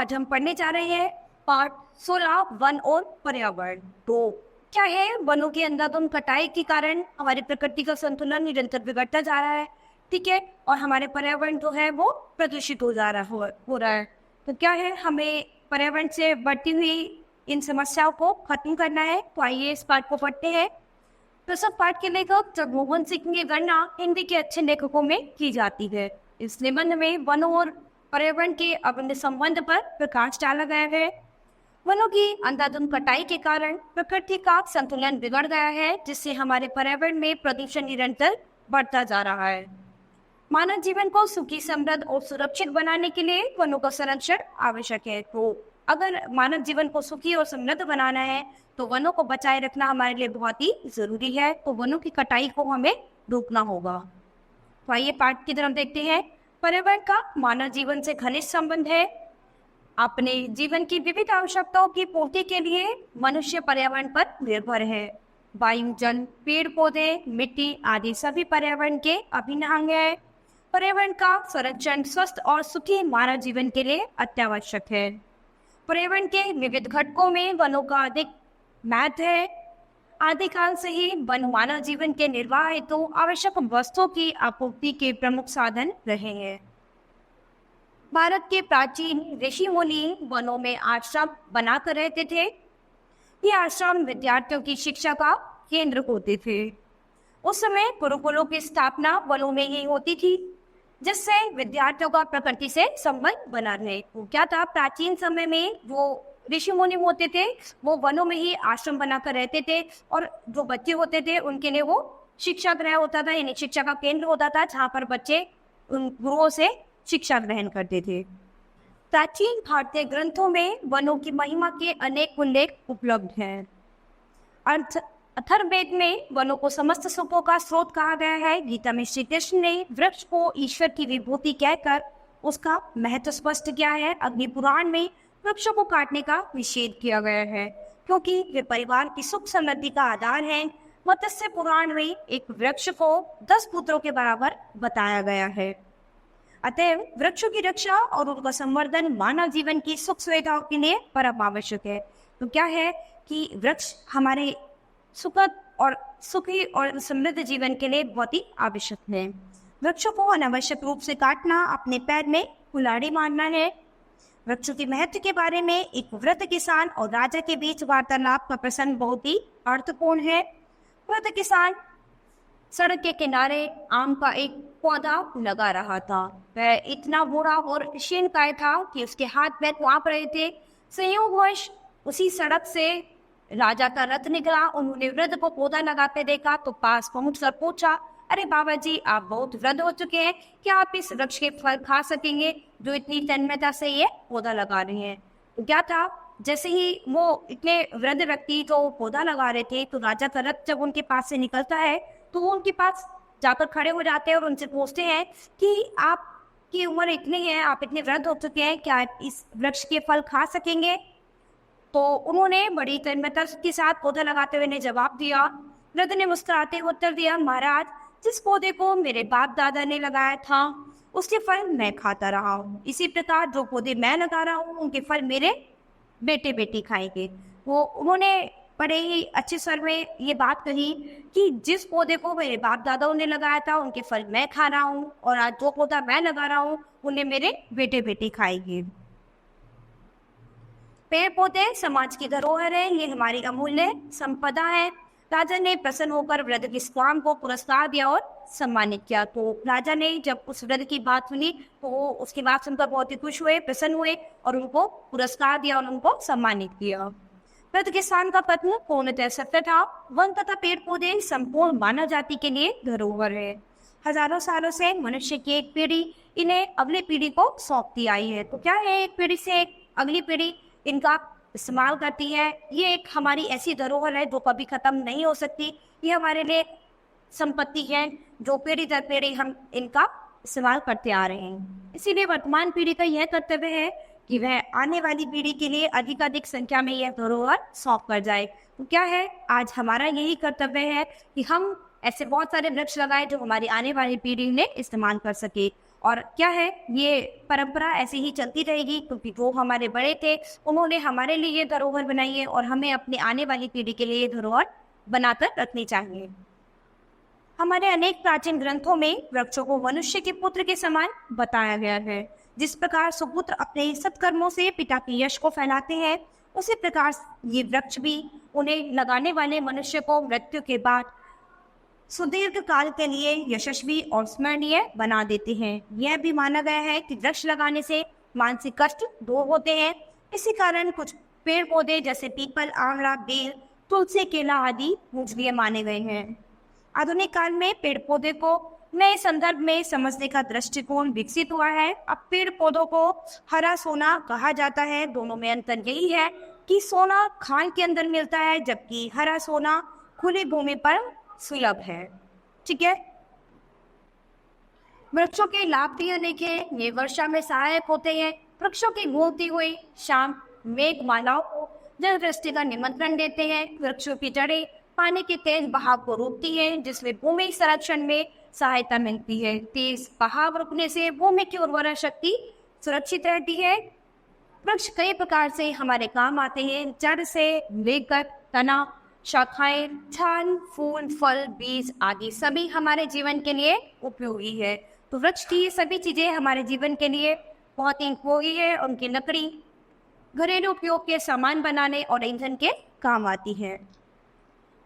आज हम पढ़ने जा रहे हैं पार्ट 16 वन और पर्यावरण। तो क्या है, वनों की अंधाधुंध कटाई के कारण हमारी प्रकृति का संतुलन निरंतर बिगड़ता जा रहा है, ठीक है, और हमारे पर्यावरण जो है वो प्रदूषित हो रहा है। तो क्या है, हमें पर्यावरण से बढ़ती हुई इन समस्याओं को खत्म करना है। तो आइए इस पाठ को पढ़ते हैं। प्रस्तुत पाठ के लेखक जगमोहन सिंह की गणना हिंदी के अच्छे लेखकों में की जाती है। इस निबंध में वनों और पर्यावरण के अभिन्न संबंध पर प्रकाश डाला गया है। वनों की अंधाधुंध कटाई के कारण प्रकृति का संतुलन बिगड़ गया है, जिससे हमारे पर्यावरण में प्रदूषण निरंतर बढ़ता जा रहा है। मानव जीवन को सुखी, समृद्ध और सुरक्षित बनाने के लिए वनों का संरक्षण आवश्यक है। तो अगर मानव जीवन को सुखी और समृद्ध बनाना है तो वनों को बचाए रखना हमारे लिए बहुत ही जरूरी है। तो वनों की कटाई को हमें रोकना होगा। तो आइए पाठ की तरफ देखते हैं। पर्यावरण का मानव जीवन से घनिष्ठ संबंध है। अपने जीवन की विविध आवश्यकताओं की पूर्ति के लिए मनुष्य पर्यावरण पर निर्भर है। वायु, जल, पेड़ पौधे, मिट्टी आदि सभी पर्यावरण के अभिन्न अंग है। पर्यावरण का संरक्षण स्वस्थ और सुखी मानव जीवन के लिए अत्यावश्यक है। पर्यावरण के विविध घटकों में वनों का अधिक महत्व है। आदिकाल से ही वन मानव जीवन के निर्वाह हेतु आवश्यक वस्तुओं की आपूर्ति के प्रमुख साधन रहे हैं। भारत के प्राचीन ऋषि मुनि वनों में आश्रम बनाकर रहते थे। ये आश्रम विद्यार्थियों की शिक्षा का केंद्र होते थे। उस समय गुरुकुलों की स्थापना वनों में ही होती थी, जिससे विद्यार्थियों का प्रकृति से संबंध बना रहे। वो क्या था, प्राचीन समय में वो ऋषि मुनि होते थे, वो वनों में ही आश्रम बनाकर रहते थे, और जो बच्चे होते थे उनके लिए वो शिक्षा गृह होता था, यानी शिक्षा का केंद्र होता था, जहाँ पर बच्चे उन गुरुओं से शिक्षा ग्रहण करते थे। प्राचीन भारतीय ग्रंथों में वनों की महिमा के अनेक उल्लेख उपलब्ध हैं। अथर्ववेद में वनों को समस्त सुखों का स्रोत कहा गया है। गीता में श्री कृष्ण ने वृक्ष को ईश्वर की विभूति कहकर उसका महत्व स्पष्ट किया है। अग्नि पुराण में वृक्षों को काटने का निषेध किया गया है, क्योंकि वे परिवार की सुख समृद्धि का आधार हैं। मत्स्य पुराण में एक वृक्ष को 10 पुत्रों के बराबर बताया गया है। अतएव वृक्षों की रक्षा और उनका संवर्धन मानव जीवन की सुख सुविधाओं के लिए परम आवश्यक है। तो क्या है कि वृक्ष हमारे सुखद और सुखी और समृद्ध जीवन के लिए बहुत ही आवश्यक है। वृक्षों को अनावश्यक रूप से काटना अपने पैर में कुल्हाड़ी मारना है। वृक्षों के महत्व के बारे में एक वृद्ध किसान और राजा के बीच वार्तालाप का प्रसंग बहुत ही अर्थपूर्ण है। वृद्ध किसान सड़क के किनारे आम का एक पौधा लगा रहा था। वह इतना बूढ़ा और क्षीणकाय था कि उसके हाथ पैर कांप रहे थे। संयोगवश उसी सड़क से राजा का रथ निकला। उन्होंने वृद्ध को पौधा लगाते देखा तो पास पहुंचकर पूछा, अरे बाबा जी, आप बहुत वृद्ध हो चुके हैं, क्या आप इस वृक्ष के फल खा सकेंगे जो इतनी तन्मयता से ये पौधा लगा रहे हैं? तो क्या था, जैसे ही वो इतने वृद्ध व्यक्ति जो पौधा लगा रहे थे, तो राजा का रथ जब उनके पास से निकलता है तो वो उनके पास जाकर खड़े हो जाते हैं और उनसे पूछते हैं कि आपकी उम्र इतनी है, आप इतने वृद्ध हो चुके हैं, क्या आप इस वृक्ष के फल खा सकेंगे? तो उन्होंने बड़ी तन्मयता के साथ पौधा लगाते हुए ने जवाब दिया। वृद्ध ने मुस्कुराते हुए उत्तर दिया, महाराज, जिस पौधे को मेरे बाप दादा ने लगाया था उसके फल मैं खाता रहा हूँ। इसी प्रकार जो पौधे मैं लगा रहा हूँ उनके फल मेरे बेटे बेटी खाएंगे। उन्होंने बड़े ही अच्छे स्वर में ये बात कही कि जिस पौधे को मेरे बाप दादाओं ने लगाया था उनके फल मैं खा रहा हूँ, और आज जो पौधा मैं लगा रहा हूँ उन्हें मेरे बेटे बेटी खाएंगे। पेड़ पौधे समाज की धरोहर है, ये हमारी अमूल्य संपदा है। राजा ने प्रसन्न होकर वृद्ध के स्वाम को पुरस्कार दिया और सम्मानित किया। तो राजा ने जब उस वृद्ध की बात सुनी तो वो उसकी बात सुनकर बहुत ही खुश हुए, प्रसन्न हुए, और उनको पुरस्कार दिया और उनको सम्मानित किया। वृद्ध किसान का कथन पूर्णतः सत्य था। वन तथा पेड़ पौधे संपूर्ण मानव जाति के लिए धरोहर है। हजारों सालों से मनुष्य की एक पीढ़ी इन्हें अगली पीढ़ी को सौंपती आई है। तो क्या है, एक पीढ़ी से अगली पीढ़ी इनका इस्तेमाल करती है। ये एक हमारी ऐसी धरोहर है जो कभी खत्म नहीं हो सकती। ये हमारे लिए संपत्ति है जो पीढ़ी दर पीढ़ी हम इनका इस्तेमाल करते आ रहे हैं। इसीलिए वर्तमान पीढ़ी का यह कर्तव्य है कि वह आने वाली पीढ़ी के लिए अधिकाधिक संख्या में यह धरोहर सौंप कर जाए। तो क्या है, आज हमारा यही कर्तव्य है कि हम ऐसे बहुत सारे वृक्ष लगाएं जो हमारी आने वाली पीढ़ी ने इस्तेमाल कर सके। और क्या है, ये परंपरा ऐसे ही चलती रहेगी क्योंकि जो हमारे बड़े थे उन्होंने हमारे लिए ये धरोहर बनाई है और हमें अपनी आने वाली पीढ़ी के लिए ये धरोहर बनाकर रखनी चाहिए। हमारे अनेक प्राचीन ग्रंथों में वृक्षों को मनुष्य के पुत्र के समान बताया गया है। जिस प्रकार सुपुत्र अपने सत्कर्मों से पिता के यश को फैलाते हैं, उसी प्रकार ये वृक्ष भी उन्हें लगाने वाले मनुष्य को मृत्यु के बाद सुदीर्घ काल के लिए यशस्वी और स्मरणीय बना देते हैं। यह भी माना गया है कि वृक्ष लगाने से मानसिक कष्ट दूर होते हैं। इसी कारण कुछ पेड़ पौधे जैसे पीपल, आंवला, बेल, तुलसी, केला आदि पूजनीय माने गए हैं। आधुनिक काल में पेड़ पौधे को नए संदर्भ में समझने का दृष्टिकोण विकसित हुआ है। अब पेड़ पौधों को हरा सोना कहा जाता है। दोनों में अंतर यही है कि सोना खान के अंदर मिलता है, जबकि हरा सोना खुली भूमि पर सुलभ है। ठीक है। वृक्षों के लाभ भी अनेक हैं। ये वर्षा में सहायक होते हैं। वृक्षों की घूमती हुई शाम मेघमालाओं को जल वृष्टि का निमंत्रण देते हैं। वृक्षों की जड़ें पानी के तेज बहाव को रोकती है, जिसमें भूमि संरक्षण में सहायता मिलती है। तेज बहाव रुकने से भूमि की उर्वरा शक्ति सुरक्षित रहती है। वृक्ष कई प्रकार से हमारे काम आते हैं। जड़ से लेकर तना, शाखाएं, छाल, फूल, फल, बीज आदि सभी हमारे जीवन के लिए उपयोगी है। तो वृक्ष की ये सभी चीजें हमारे जीवन के लिए बहुत ही उपयोगी है। उनकी लकड़ी घरेलू उपयोग के सामान बनाने और ईंधन के काम आती है।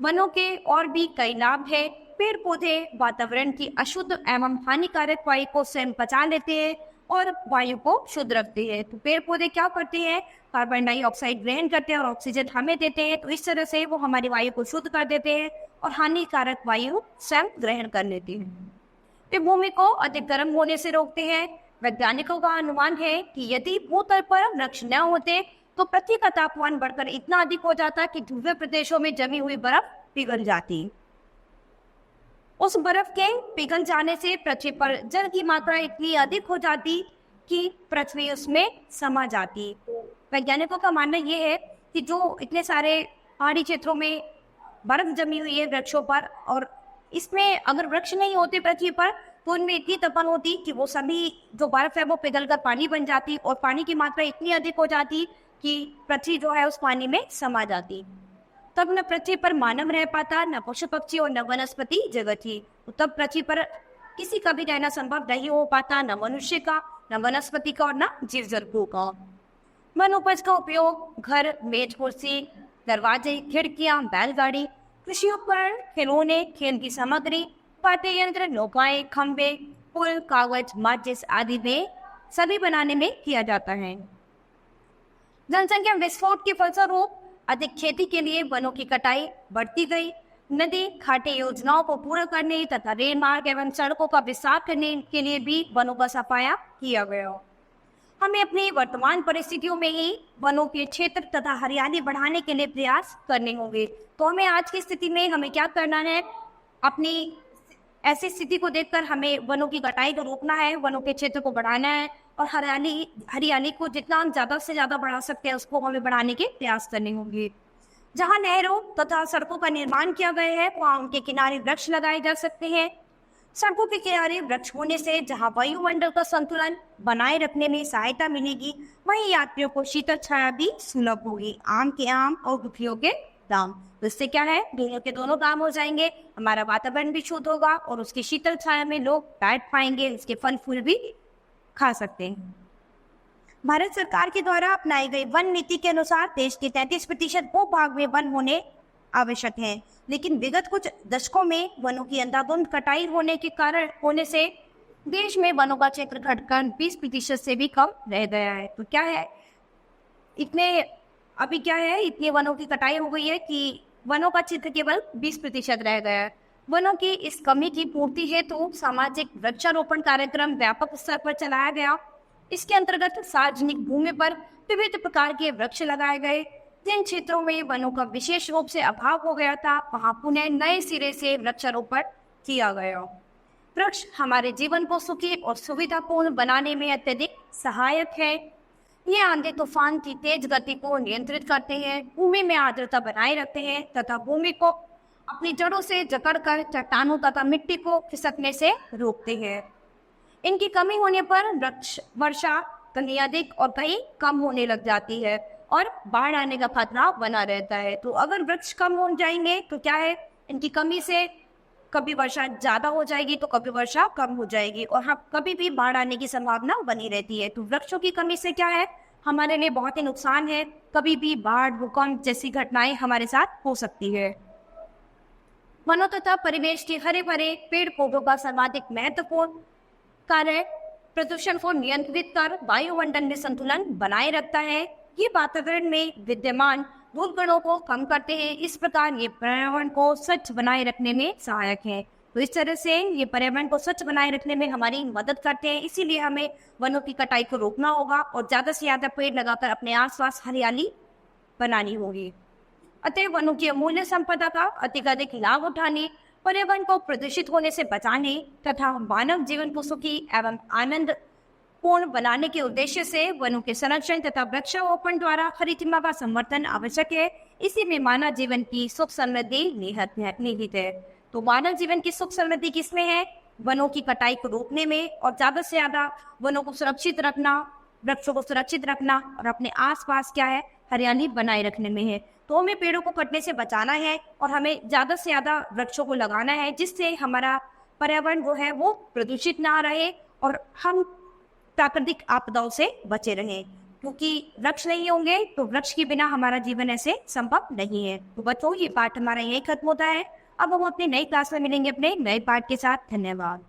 वनों के और भी कई लाभ है। पेड़ पौधे वातावरण की अशुद्ध एवं हानिकारक वायु को स्वयं पचा लेते हैं और वायु को शुद्ध रखते हैं। तो पेड़ पौधे क्या करते हैं, कार्बन डाइऑक्साइड ग्रहण करते हैं और ऑक्सीजन हमें देते हैं। तो इस तरह से वो हमारी वायु को शुद्ध कर देते हैं और हानिकारक वायु स्वयं ग्रहण कर लेते हैं। वे भूमि को अधिक गर्म होने से रोकते हैं। वैज्ञानिकों का अनुमान है कि यदि भूतल पर वृक्ष न होते तो पृथ्वी का तापमान बढ़कर इतना अधिक हो जाता कि ध्रुवीय प्रदेशों में जमी हुई बर्फ पिघल जाती। उस बर्फ के पिघल जाने से पृथ्वी पर जल की मात्रा इतनी अधिक हो जाती कि पृथ्वी उसमें समा जाती। वैज्ञानिकों का मानना यह है कि जो इतने सारे पहाड़ी क्षेत्रों में बर्फ जमी हुई है वृक्षों पर, और इसमें अगर वृक्ष नहीं होते पृथ्वी पर तो उनमें इतनी तपन होती कि वो सभी जो बर्फ है वो पिघलकर पानी बन जाती और पानी की मात्रा इतनी अधिक हो जाती कि पृथ्वी जो है उस पानी में समा जाती। तब न पृथ्वी पर मानव रह पाता, न पशु पक्षी और न वनस्पति जगत ही। तो तब पृथ्वी पर किसी का भी रहना संभव नहीं हो पाता, न मनुष्य का, न वनस्पति का और न जीव जंतु का। वन उपज का उपयोग घर, मेज, कुर्सी, दरवाजे, खिड़कियां, बैलगाड़ी, कृषि उपकरण, खिलौने, खेल की सामग्री, पाटे यंत्र, नौकाएं, खंबे, पुल, कागज, माचिस आदि में सभी बनाने में किया जाता है। जनसंख्या विस्फोट के फलस्वरूप अधिक खेती के लिए वनों की कटाई बढ़ती गई। नदी घाटी योजनाओं को पूरा करने तथा रेल मार्ग एवं सड़कों का विस्तार करने के लिए भी वनों का सफाया किया गया। हमें अपनी वर्तमान परिस्थितियों में ही वनों के क्षेत्र तथा हरियाली बढ़ाने के लिए प्रयास करने होंगे। तो हमें आज की स्थिति में हमें क्या करना है, अपनी ऐसी स्थिति को देखकर हमें वनों की कटाई को रोकना है, वनों के क्षेत्र को बढ़ाना है और हरियाली को जितना हम ज़्यादा से ज़्यादा बढ़ा सकते हैं उसको हमें बढ़ाने के प्रयास करने होंगे। जहाँ नहरों तथा सड़कों का निर्माण किया गया है वहाँ उनके किनारे वृक्ष लगाए जा सकते हैं। सड़कों के किनारे वृक्ष होने से जहाँ वायुमंडल का संतुलन बनाए रखने में सहायता मिलेगी, वहीं यात्रियों को शीतल छाया भी सुलभ होगी। आम के आम और गुठलियों के दाम। तो इससे क्या है, दोनों के दोनों काम हो जाएंगे, हमारा वातावरण भी शुद्ध होगा और उसकी शीतल छाया में लोग बैठ पाएंगे, इसके फल फूल भी खा सकते हैं। भारत सरकार के द्वारा अपनाई गई वन नीति के अनुसार देश के 33% भूभाग में वन होने आवश्यक हैं, लेकिन विगत कुछ दशकों में वनों की अंधाधुंध कटाई होने से देश में वनों का क्षेत्र घटकर 20% से भी कम रह गया है। तो क्या है, इतने वनों की कटाई हो गई है कि वनों का क्षेत्र केवल 20% रह गया है। वनों की इस कमी की पूर्ति हेतु सामाजिक वृक्षारोपण कार्यक्रम व्यापक स्तर पर चलाया गया। इसके अंतर्गत सार्वजनिक भूमि पर विविध प्रकार के वृक्ष लगाए गए। जिन क्षेत्रों में वनों का विशेष रूप से अभाव हो गया था वहां पुनः नए सिरे से वृक्षारोपण किया गया। वृक्ष हमारे जीवन को सुखी और सुविधापूर्ण बनाने में अत्यधिक सहायक है। ये आंधी तूफान की तेज गति को नियंत्रित करते हैं, भूमि में आर्द्रता बनाए रखते हैं तथा भूमि को अपनी जड़ों से जकड़कर चट्टानों तथा मिट्टी को खिसकने से रोकते हैं। इनकी कमी होने पर वृक्ष वर्षा कहीं अधिक और कहीं कम होने लग जाती है और बाढ़ आने का खतरा बना रहता है। तो अगर वृक्ष कम हो जाएंगे तो क्या है, इनकी कमी से कभी वर्षा ज्यादा हो जाएगी तो कभी वर्षा कम हो जाएगी और हाँ कभी भी बाढ़ आने की संभावना बनी रहती है। तो वृक्षों की कमी से क्या है, हमारे लिए बहुत ही नुकसान है, कभी भी बाढ़ भूकंप जैसी घटनाएं हमारे साथ हो सकती है। वनों तथा परिवेश के हरे भरे पेड़ पौधों का सर्वाधिक महत्वपूर्ण कार्य प्रदूषण को नियंत्रित कर वायुमंडल में संतुलन बनाए रखता है। ये वातावरण में विद्यमान धूल कणों को कम करते हैं। इस प्रकार ये पर्यावरण को स्वच्छ बनाए रखने में सहायक है। तो इस तरह से ये पर्यावरण को स्वच्छ बनाए रखने में हमारी मदद करते हैं। इसीलिए हमें वनों की कटाई को रोकना होगा और ज्यादा से ज्यादा पेड़ लगाकर अपने आसपास हरियाली बनानी होगी। अतः वनों की अमूल्य संपदा का अधिक लाभ उठाने, पर्यावरण को प्रदूषित होने से बचाने तथा मानव जीवन को सुखी एवं आनंद पूर्ण बनाने के उद्देश्य से वनों के संरक्षण तथा वृक्षारोपण द्वारा हरितिमा का संवर्धन आवश्यक है। इसी में मानव जीवन की सुख समृद्धि निहित है। तो मानव जीवन की सुख समृद्धि किसमें है, वनों की कटाई को रोकने में और ज्यादा से ज्यादा वनों को सुरक्षित रखना, वृक्षों को सुरक्षित रखना और अपने आसपास क्या है हरियाली बनाए रखने में है। तो हमें पेड़ों को कटने से बचाना है और हमें ज्यादा से ज्यादा वृक्षों को लगाना है, जिससे हमारा पर्यावरण जो है वो प्रदूषित ना रहे और हम प्राकृतिक आपदाओं से बचे रहें। क्योंकि वृक्ष नहीं होंगे तो वृक्ष के बिना हमारा जीवन ऐसे संभव नहीं है। तो बच्चों ये पाठ हमारा यही खत्म होता है। अब हम अपनी नई क्लास में मिलेंगे अपने नए पाठ के साथ। धन्यवाद।